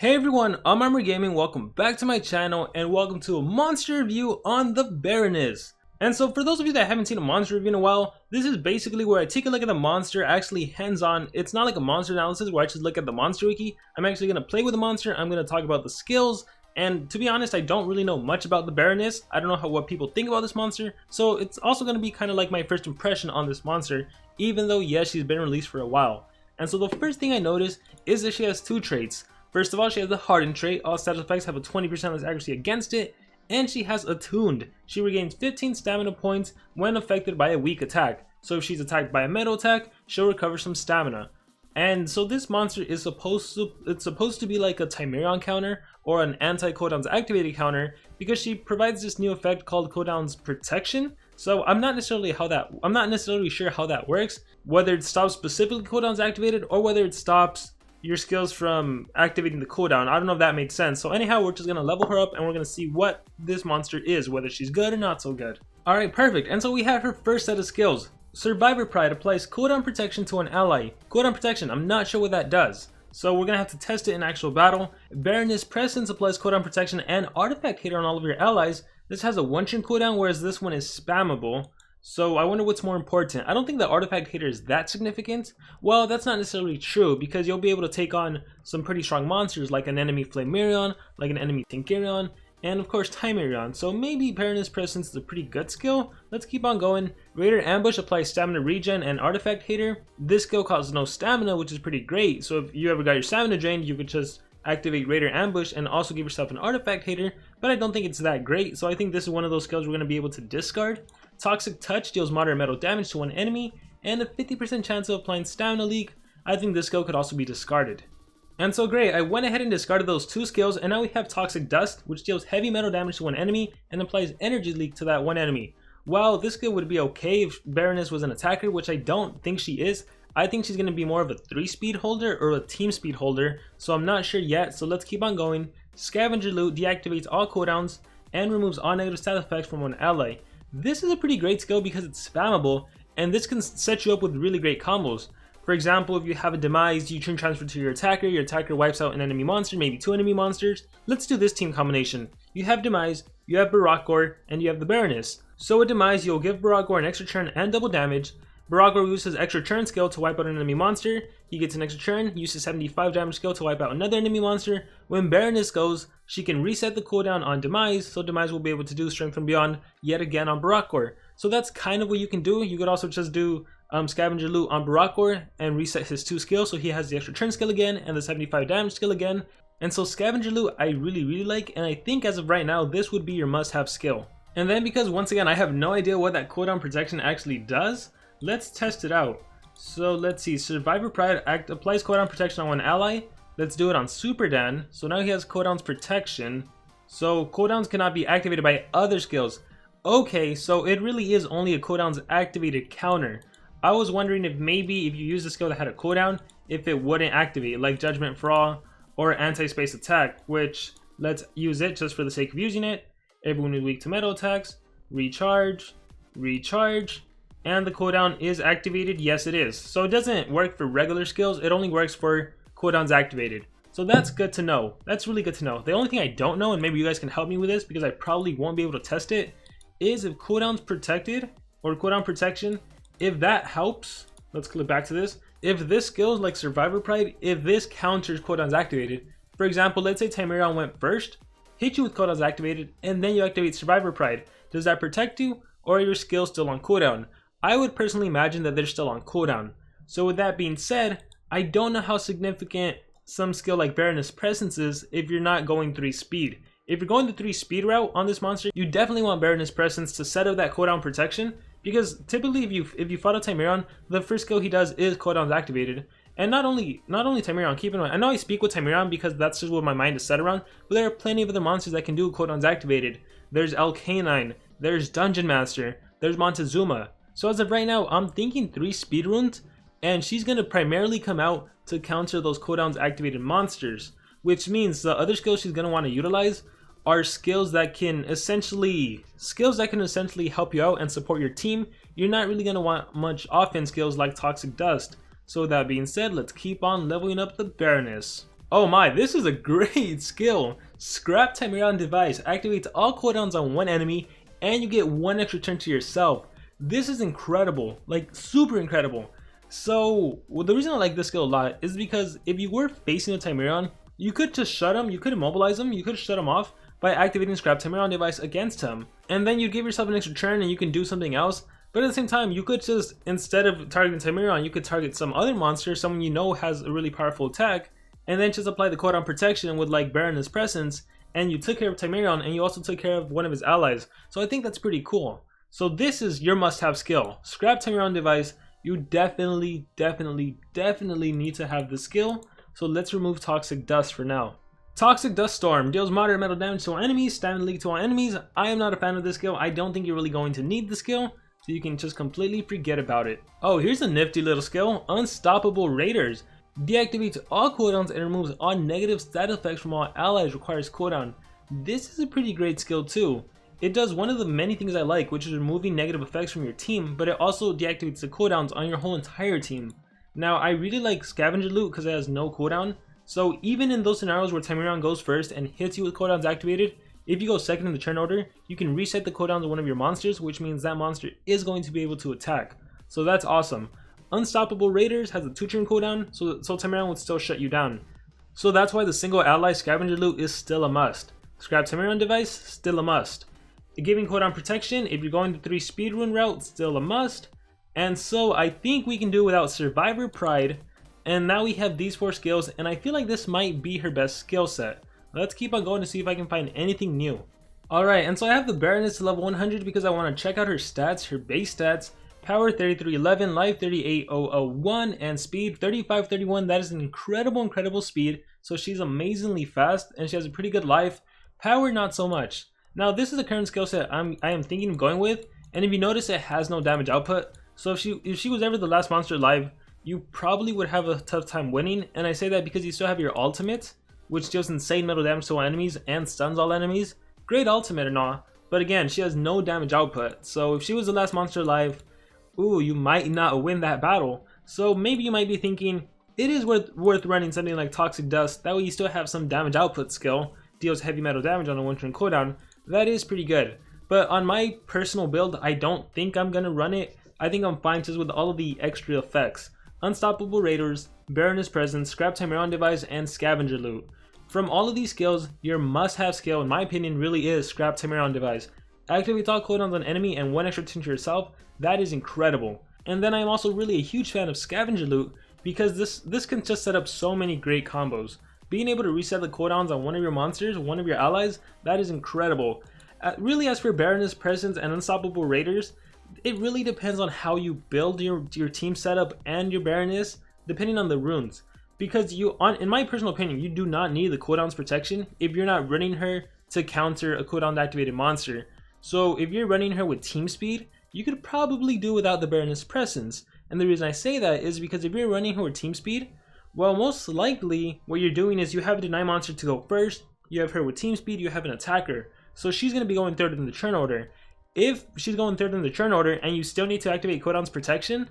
Hey everyone, I'm Armor Gaming, welcome back to my channel and welcome to a monster review on the Baroness. And so for those of you that haven't seen a monster review in a while, this is basically where I take a look at the monster actually hands-on. It's not like a monster analysis where I just look at the monster wiki. I'm actually going to play with the monster, I'm going to talk about the skills, and to be honest, I don't really know much about the Baroness. I don't know what people think about this monster, so it's also going to be kind of like my first impression on this monster, even though yes, she's been released for a while. And so the first thing I notice is that she has two traits. First of all, she has the Hardened trait. All status effects have a 20% less accuracy against it, and she has Attuned. She regains 15 stamina points when affected by a weak attack. So if she's attacked by a metal attack, she'll recover some stamina. And so this monster is supposed to be like a Timerion counter or an anti-cooldowns activated counter because she provides this new effect called cooldowns protection. So I'm not necessarily sure how that works, whether it stops specifically cooldowns activated or whether it stops your skills from activating the cooldown. I don't know if that made sense. So anyhow, we're just going to level her up and we're going to see what this monster is, whether she's good or not so good. Alright, perfect. And so we have her first set of skills. Survivor Pride applies cooldown protection to an ally. Cooldown protection, I'm not sure what that does, so we're going to have to test it in actual battle. Baroness Presence applies cooldown protection and artifact hater on all of your allies. This has a one-turn cooldown, whereas this one is spammable. So I wonder what's more important. I don't think the artifact hater is that significant. Well, that's not necessarily true because you'll be able to take on some pretty strong monsters like an enemy Flamerion, like an enemy Thinkerion, and of course Timerion. So maybe Baroness Presence is a pretty good skill. Let's keep on going. Raider Ambush applies stamina regen and artifact hater. This skill costs no stamina, which is pretty great. So if you ever got your stamina drained, you could just activate Raider Ambush and also give yourself an artifact hater, but I don't think it's that great. So I think this is one of those skills we're going to be able to discard. Toxic Touch deals moderate metal damage to one enemy and a 50% chance of applying stamina leak. I think this skill could also be discarded. And so great, I went ahead and discarded those two skills, and now we have Toxic Dust, which deals heavy metal damage to one enemy and applies energy leak to that one enemy. While this skill would be okay if Baroness was an attacker, which I don't think she is, I think she's going to be more of a 3-speed holder or a team speed holder, so I'm not sure yet, so let's keep on going. Scavenger Loot deactivates all cooldowns and removes all negative stat effects from one ally. This is a pretty great skill because it's spammable, and this can set you up with really great combos. For example, if you have a demise, you turn transfer to your attacker wipes out an enemy monster, maybe two enemy monsters. Let's do this team combination. You have demise, you have Barakor, and you have the Baroness. So with demise, you'll give Barakor an extra turn and double damage. Barakor uses extra turn skill to wipe out an enemy monster. He gets an extra turn, uses 75 damage skill to wipe out another enemy monster. When Baroness goes, she can reset the cooldown on Demise, so Demise will be able to do Strength from Beyond yet again on Barakor. So that's kind of what you can do. You could also just do Scavenger Loot on Barakor and reset his 2 skills, so he has the extra turn skill again and the 75 damage skill again. And so Scavenger Loot I really like, and I think as of right now this would be your must-have skill. And then because once again I have no idea what that cooldown protection actually does, let's test it out. So let's see, Survivor Pride applies cooldown protection on one ally. Let's do it on Super Dan. So now he has cooldowns protection. So cooldowns cannot be activated by other skills. Okay, so it really is only a cooldowns activated counter. I was wondering if maybe if you use a skill that had a cooldown, if it wouldn't activate, like Judgment for All or Anti-Space Attack, which let's use it just for the sake of using it. Everyone is weak to metal attacks. Recharge, recharge. And the cooldown is activated. Yes, it is. So it doesn't work for regular skills. It only works for cooldowns activated. So that's good to know. That's really good to know. The only thing I don't know, and maybe you guys can help me with this because I probably won't be able to test it, is if cooldowns protected or cooldown protection, if that helps. Let's click back to this. If this skill is like Survivor Pride, if this counters cooldowns activated, for example, let's say Timerion went first, hit you with cooldowns activated, and then you activate Survivor Pride. Does that protect you, or are your skills still on cooldown? I would personally imagine that they're still on cooldown. So with that being said, I don't know how significant some skill like Baroness Presence is if you're not going 3 speed. If you're going the 3 speed route on this monster, you definitely want Baroness Presence to set up that cooldown protection, because typically if you fought a Timerion, the first skill he does is cooldowns activated. And not only Timerion, keep in mind, I know I speak with Timerion because that's just what my mind is set around, but there are plenty of other monsters that can do cooldowns activated. There's El Canine, there's Dungeon Master, there's Montezuma. So as of right now, I'm thinking 3 speed runes, and she's going to primarily come out to counter those cooldowns activated monsters, which means the other skills she's going to want to utilize are skills that can essentially help you out and support your team. You're not really going to want much offense skills like Toxic Dust. So with that being said, let's keep on leveling up the Baroness. Oh my, this is a great skill. Scrap Timerion device activates all cooldowns on one enemy and you get one extra turn to yourself. This is incredible, like super incredible. So the reason I like this skill a lot is because if you were facing a Timerion, you could just shut him, you could immobilize him, you could shut him off by activating Scrap Timerion device against him. And then you give yourself an extra turn and you can do something else. But at the same time, you could just, instead of targeting Timerion, you could target some other monster, someone you know has a really powerful attack, and then just apply the cooldown protection with like Baroness presence, and you took care of Timerion and you also took care of one of his allies. So I think that's pretty cool. So this is your must-have skill. Scrap Timerion device. You definitely need to have the skill. So let's remove Toxic Dust for now. Toxic Dust Storm deals moderate metal damage to all enemies, standard league to all enemies. I am not a fan of this skill. I don't think you're really going to need the skill, so you can just completely forget about it. Oh, here's a nifty little skill, Unstoppable Raiders. Deactivates all cooldowns and removes all negative stat effects from all allies, requires cooldown. This is a pretty great skill too. It does one of the many things I like, which is removing negative effects from your team, but it also deactivates the cooldowns on your whole entire team. Now, I really like Scavenger Loot because it has no cooldown, so even in those scenarios where Timerion goes first and hits you with cooldowns activated, if you go second in the turn order, you can reset the cooldowns of one of your monsters, which means that monster is going to be able to attack. So that's awesome. Unstoppable Raiders has a 2-turn cooldown, so Timerion would still shut you down. So that's why the single ally Scavenger Loot is still a must. Scrap Timerion device, still a must. The giving cooldown protection, if you're going the 3 speed rune route, still a must. And so I think we can do without Survivor Pride. And now we have these 4 skills, and I feel like this might be her best skill set. Let's keep on going to see if I can find anything new. Alright, and so I have the Baroness to level 100 because I want to check out her stats, her base stats. Power 3311, life 38001, and speed 3531. That is an incredible speed. So she's amazingly fast and she has a pretty good life. Power not so much. Now this is the current skill set I am thinking of going with, and if you notice it has no damage output. So if she was ever the last monster alive, you probably would have a tough time winning, and I say that because you still have your ultimate, which deals insane metal damage to all enemies and stuns all enemies. Great ultimate and all, but again, she has no damage output. So if she was the last monster alive, ooh, you might not win that battle. So maybe you might be thinking, it is worth running something like Toxic Dust, that way you still have some damage output skill, deals heavy metal damage on a 1-turn cooldown. That is pretty good. But on my personal build, I don't think I'm gonna run it. I think I'm fine just with all of the extra effects. Unstoppable Raiders, Baroness Presence, Scrap Timerion device, and Scavenger Loot. From all of these skills, your must-have skill, in my opinion, really is Scrap Timerion device. Activate all cooldowns on enemy and 1 extra turn to yourself. That is incredible. And then I'm also really a huge fan of Scavenger Loot because this can just set up so many great combos. Being able to reset the cooldowns on one of your monsters, one of your allies, that is incredible. Really, as for Baroness Presence and Unstoppable Raiders, it really depends on how you build your team setup and your Baroness, depending on the runes. Because in my personal opinion, you do not need the cooldowns protection if you're not running her to counter a cooldown activated monster. So if you're running her with team speed, you could probably do without the Baroness Presence. And the reason I say that is because if you're running her with team speed, well, most likely what you're doing is you have a deny monster to go first, you have her with team speed, you have an attacker. So she's going to be going third in the turn order. If she's going third in the turn order and you still need to activate cooldowns protection,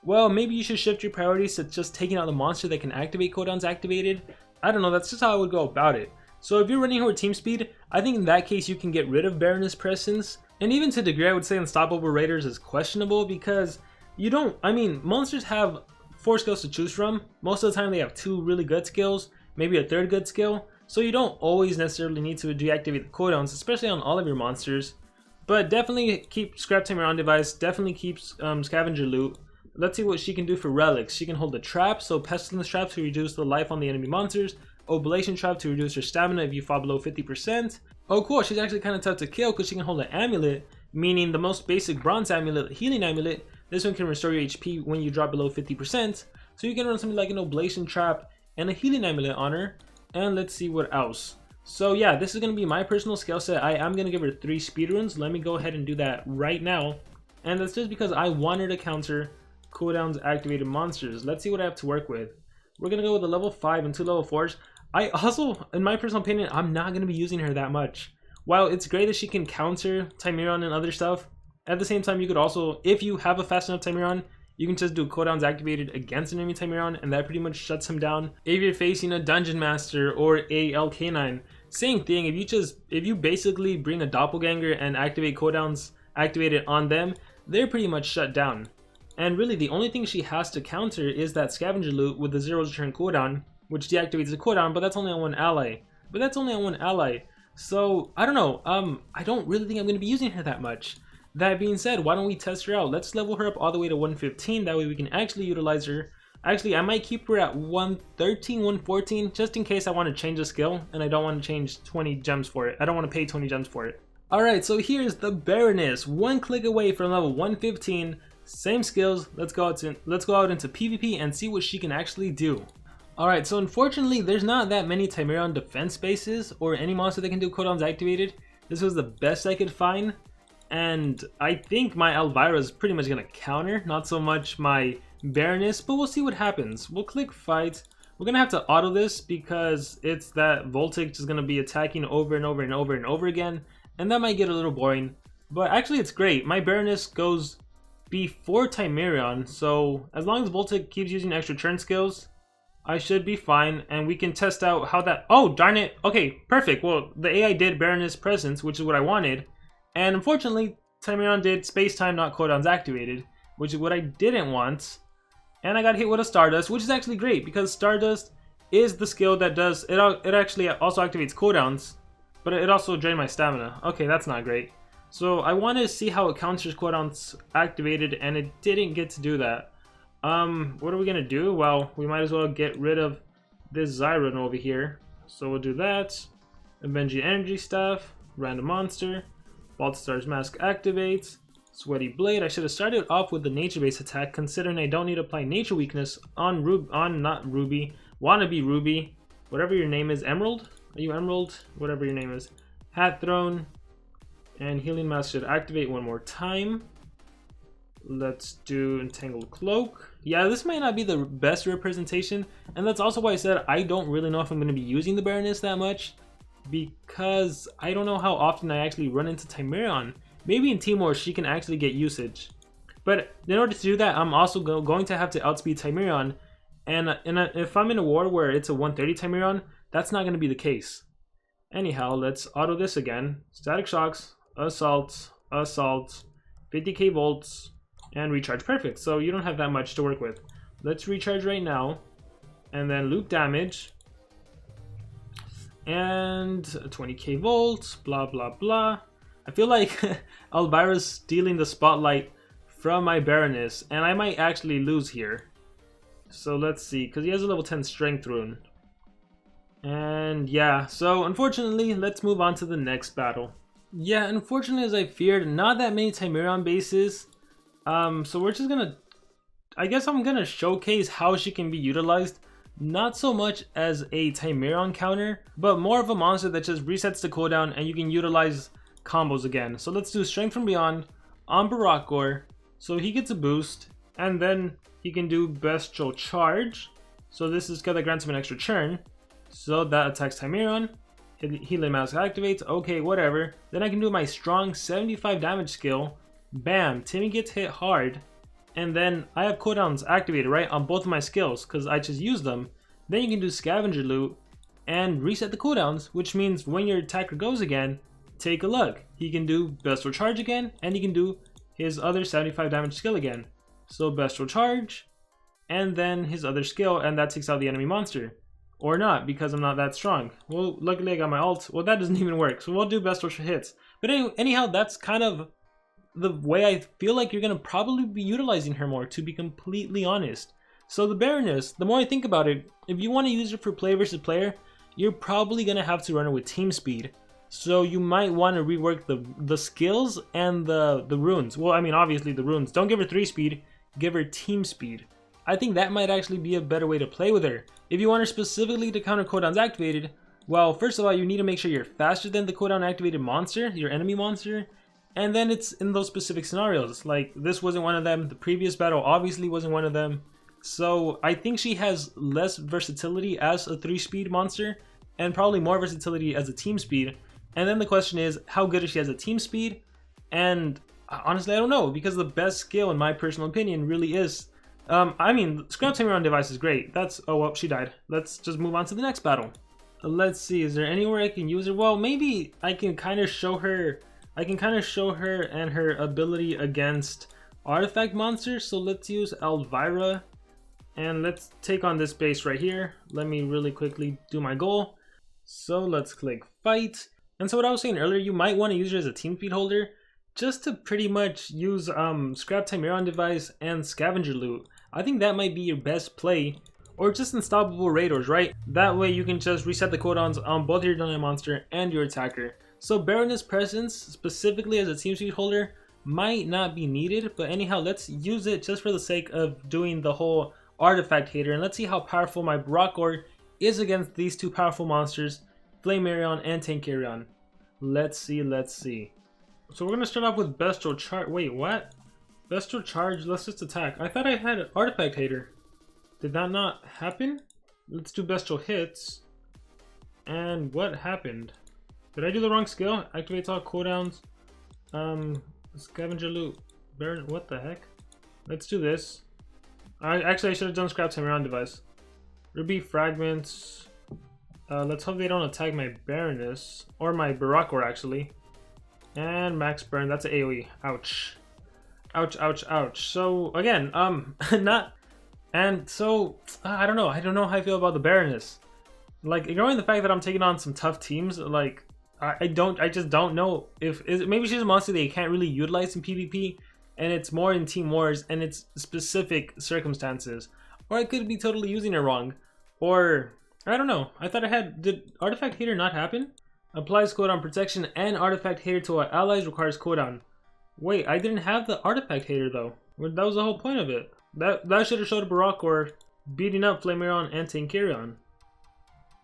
well, maybe you should shift your priorities to just taking out the monster that can activate cooldowns activated. I don't know, that's just how I would go about it. So if you're running her with team speed, I think in that case you can get rid of Baroness Presence. And even to a degree, I would say Unstoppable Raiders is questionable because monsters have 4 skills to choose from. Most of the time they have 2 really good skills, maybe a 3rd good skill. So you don't always necessarily need to deactivate the cooldowns, especially on all of your monsters. But definitely keep Scrap Timerion device, definitely keep Scavenger Loot. Let's see what she can do for Relics. She can hold a trap, so Pestilence Trap to reduce the life on the enemy monsters. Oblation Trap to reduce her stamina if you fall below 50%. Oh cool, she's actually kind of tough to kill because she can hold an amulet, meaning the most basic bronze amulet, healing amulet. This one can restore your HP when you drop below 50%. So you can run something like an Oblation Trap and a healing amulet on her. And let's see what else. So yeah, this is going to be my personal skill set. I am going to give her 3 speed runes. Let me go ahead and do that right now. And that's just because I want her to counter cooldowns activated monsters. Let's see what I have to work with. We're going to go with a level 5 and 2 level 4s. I also, in my personal opinion, I'm not going to be using her that much. While it's great that she can counter Timerion and other stuff, at the same time you could also, if you have a fast enough Timerion, you can just do cooldowns activated against an enemy Timerion, and that pretty much shuts him down. If you're facing a Dungeon Master or a LK9, same thing. If you basically bring a Doppelganger and activate cooldowns activated on them, they're pretty much shut down. And really the only thing she has to counter is that scavenger loot with the 0 return cooldown, which deactivates the cooldown, but that's only on one ally. So I don't know, I don't really think I'm going to be using her that much. That being said, why don't we test her out? Let's level her up all the way to 115, that way we can actually utilize her. Actually, I might keep her at 113, 114, just in case I want to change a skill, and I don't want to change 20 gems for it. I don't want to pay 20 gems for it. Alright, so here's the Baroness, one click away from level 115, same skills. Let's go out into PvP and see what she can actually do. Alright, so unfortunately, there's not that many Timerion defense bases or any monster that can do cooldowns activated. This was the best I could find, and I think my Elvira is pretty much going to counter, not so much my Baroness, but we'll see what happens. We'll click fight. We're going to have to auto this because it's that Voltage is going to be attacking over and over and over and over again, and that might get a little boring, but actually it's great. My Baroness goes before Timerion, so as long as Voltage keeps using extra turn skills, I should be fine, and we can test out how that... Oh, darn it. Okay, perfect. Well, the AI did Baroness Presence, which is what I wanted, and unfortunately, Timerion did Space Time Not Cooldowns Activated, which is what I didn't want, and I got hit with a Stardust, which is actually great, because Stardust is the skill that does... It actually also activates cooldowns, but it also drained my stamina. Okay, that's not great. So I wanted to see how it counters cooldowns activated, and it didn't get to do that. What are we gonna do? Well, we might as well get rid of this Zyron over here. So we'll do that. Avenging Energy Staff, Random Monster, Baltasar's Mask activates, Sweaty Blade. I should have started off with the nature-based attack, considering I don't need to apply nature weakness on not Ruby, wannabe Ruby, whatever your name is. Emerald? Are you Emerald? Whatever your name is. Hat Throne, and Healing Mask should activate one more time. Let's do Entangled Cloak. Yeah, this might not be the best representation, and that's also why I said I don't really know if I'm going to be using the Baroness that much, because I don't know how often I actually run into Timerion. Maybe in Team War she can actually get usage, but in order to do that, I'm also going to have to outspeed Timerion, and if I'm in a war where it's a 130 Timerion, that's not going to be the case. Anyhow, let's auto this again. Static Shocks, Assault, 50k volts, and recharge. Perfect. So you don't have that much to work with. Let's recharge right now, and then loop damage, and 20k volts, blah blah blah. I feel like Elvira's stealing the spotlight from my Baroness, and I might actually lose here. So let's see, because he has a level 10 strength rune. And yeah, so unfortunately, let's move on to the next battle. Yeah, unfortunately, as I feared, not that many Timerion bases. So we're just gonna... I guess I'm gonna showcase how she can be utilized. Not so much as a Timerion counter, but more of a monster that just resets the cooldown and you can utilize combos again. So let's do Strength from Beyond on Barakor. So he gets a boost, and then he can do Bestial Charge. So this is gonna grant him an extra turn. So that attacks Timerion. Healing Mask activates. Okay, whatever. Then I can do my strong 75 damage skill. Bam, Timmy gets hit hard. And then I have cooldowns activated, right, on both of my skills because I just used them. Then you can do Scavenger Loot and reset the cooldowns, which means when your attacker goes again, take a look. He can do Bestial Charge again, and he can do his other 75 damage skill again. So Bestial Charge, and then his other skill, and that takes out the enemy monster. Or not, because I'm not that strong. Well, luckily I got my ult. Well, that doesn't even work, so we'll do Bestial hits. But anyhow, that's kind of the way I feel like you're going to probably be utilizing her more, to be completely honest. So the Baroness, the more I think about it, if you want to use her for player versus player, you're probably going to have to run her with team speed. So you might want to rework the skills and the runes. Well, I mean, obviously the runes. Don't give her 3 speed, give her team speed. I think that might actually be a better way to play with her. If you want her specifically to counter cooldowns activated, well, first of all, you need to make sure you're faster than the cooldown activated monster, your enemy monster. And then it's in those specific scenarios. Like, this wasn't one of them. The previous battle obviously wasn't one of them. So I think she has less versatility as a 3-speed monster, and probably more versatility as a team speed. And then the question is, how good is she as a team speed? And honestly, I don't know, because the best skill, in my personal opinion, really is I mean, scrap time around device is great. That's, oh well, she died. Let's just move on to the next battle. Let's see, is there anywhere I can use her? Well, maybe I can kind of show her, and her ability against artifact monsters. So let's use Elvira, and let's take on this base right here. Let me really quickly do my goal. So let's click fight. And so what I was saying earlier, you might want to use her as a team speed holder, just to pretty much use scrap time on device and scavenger loot. I think that might be your best play, or just unstoppable raiders, right? That way you can just reset the cooldowns on both your dungeon monster and your attacker. So Baroness presence, specifically as a team speed holder, might not be needed, but anyhow, let's use it just for the sake of doing the whole artifact hater, and let's see how powerful my Barocore is against these two powerful monsters, Flamarion and Tankarion. Let's see. So we're gonna start off with Bestial Charge. Wait, what? Bestial Charge, let's just attack. I thought I had Artifact Hater. Did that not happen? Let's do Bestial Hits. And what happened? Did I do the wrong skill? Activates all cooldowns. Scavenger Loot. Baron, what the heck? Let's do this. Actually, I should have done Scrap Time around device. Ruby Fragments. Let's hope they don't attack my Baroness. Or my Barocore, actually. And Max Burn, that's an AoE. Ouch. Ouch, ouch, ouch. So, again, not... And so, I don't know how I feel about the Baroness. Like, ignoring the fact that I'm taking on some tough teams, like, I just don't know if... maybe she's a monster that you can't really utilize in PvP, and it's more in Team Wars, and it's specific circumstances. Or I could be totally using it wrong. Or, I don't know. I thought I had... Did Artifact Hater not happen? Applies cooldown protection and Artifact Hater to our allies, requires cooldown. Wait, I didn't have the Artifact Hater though. That was the whole point of it. That should have showed Barocore beating up Flamarion and Tankarion.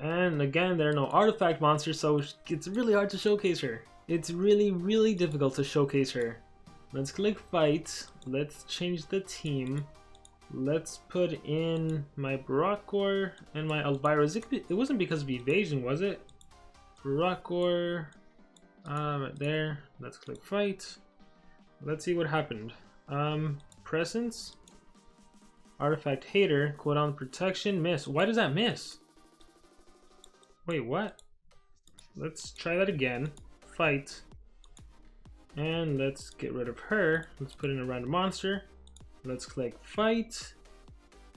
And again, there are no artifact monsters, so it's really hard to showcase her. It's really difficult to showcase her. Let's click fight. Let's change the team. Let's put in my Barocore and my Elvira. It wasn't because of evasion, was it? Barocore, right there. Let's click fight. Let's see what happened. Presence, Artifact Hater, cooldown protection, miss. Why does that miss? Wait, what? Let's try that again. Fight. And let's get rid of her. Let's put in a random monster. Let's click fight.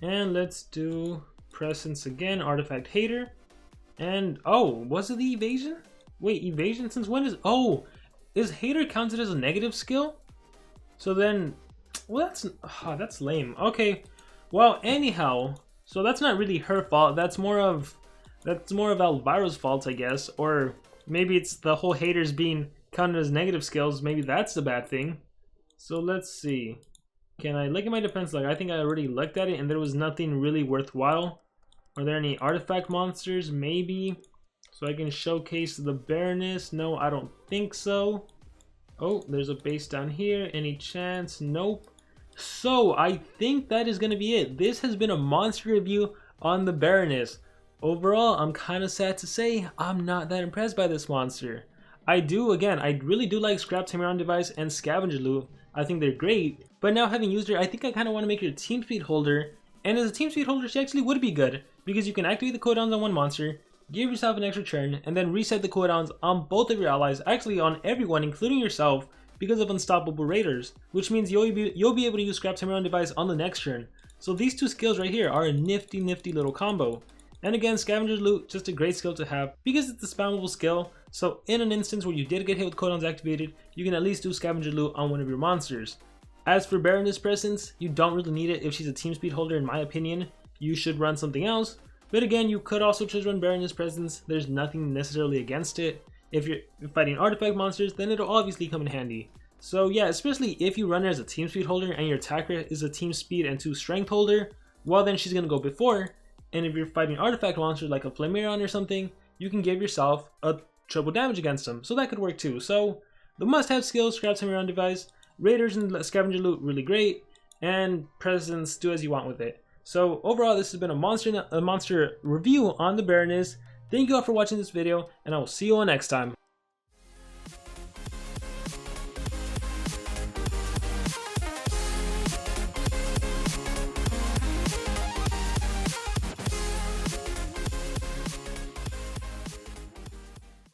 And let's do presence again, Artifact Hater. And, oh, was it the evasion? Wait, evasion since when is... Oh, is Hater counted as a negative skill? So then, well, that's lame. Okay, well, anyhow, so that's not really her fault. That's more of Elvira's fault, I guess. Or maybe it's the whole haters being counted as negative skills. Maybe that's the bad thing. So let's see. Can I look at my defense log? I think I already looked at it and there was nothing really worthwhile. Are there any artifact monsters? Maybe. So I can showcase the Baroness. No, I don't think so. Oh, there's a base down here. Any chance? Nope. So I think that is going to be it. This has been a monster review on the Baroness. Overall, I'm kind of sad to say I'm not that impressed by this monster. I really do like Scrap Time on device and Scavenger Loot. I think they're great. But now having used her, I think I kind of want to make her a team speed holder. And as a team speed holder, she actually would be good, because you can activate the cooldowns on one monster, give yourself an extra turn, and then reset the cooldowns on both of your allies, actually on everyone, including yourself, because of unstoppable raiders, which means you'll be able to use Scrap Time on device on the next turn. So these two skills right here are a nifty little combo. And again, Scavenger Loot, just a great skill to have, because it's a spammable skill, so in an instance where you did get hit with cooldowns activated, you can at least do Scavenger Loot on one of your monsters. As for Baroness presence, you don't really need it if she's a team speed holder in my opinion. You should run something else, but again, you could also just run Baroness presence. There's nothing necessarily against it. If you're fighting artifact monsters, then it'll obviously come in handy. So yeah, especially if you run her as a team speed holder and your attacker is a team speed and 2 strength holder, well then she's gonna go before. And if you're fighting artifact monsters like a Flamarion or something, you can give yourself a triple damage against them. So that could work too. So the must-have skills, Scrap Time on device, Raiders and Scavenger Loot, really great, and Presence, do as you want with it. So overall, this has been a monster review on the Baroness. Thank you all for watching this video, and I will see you all next time.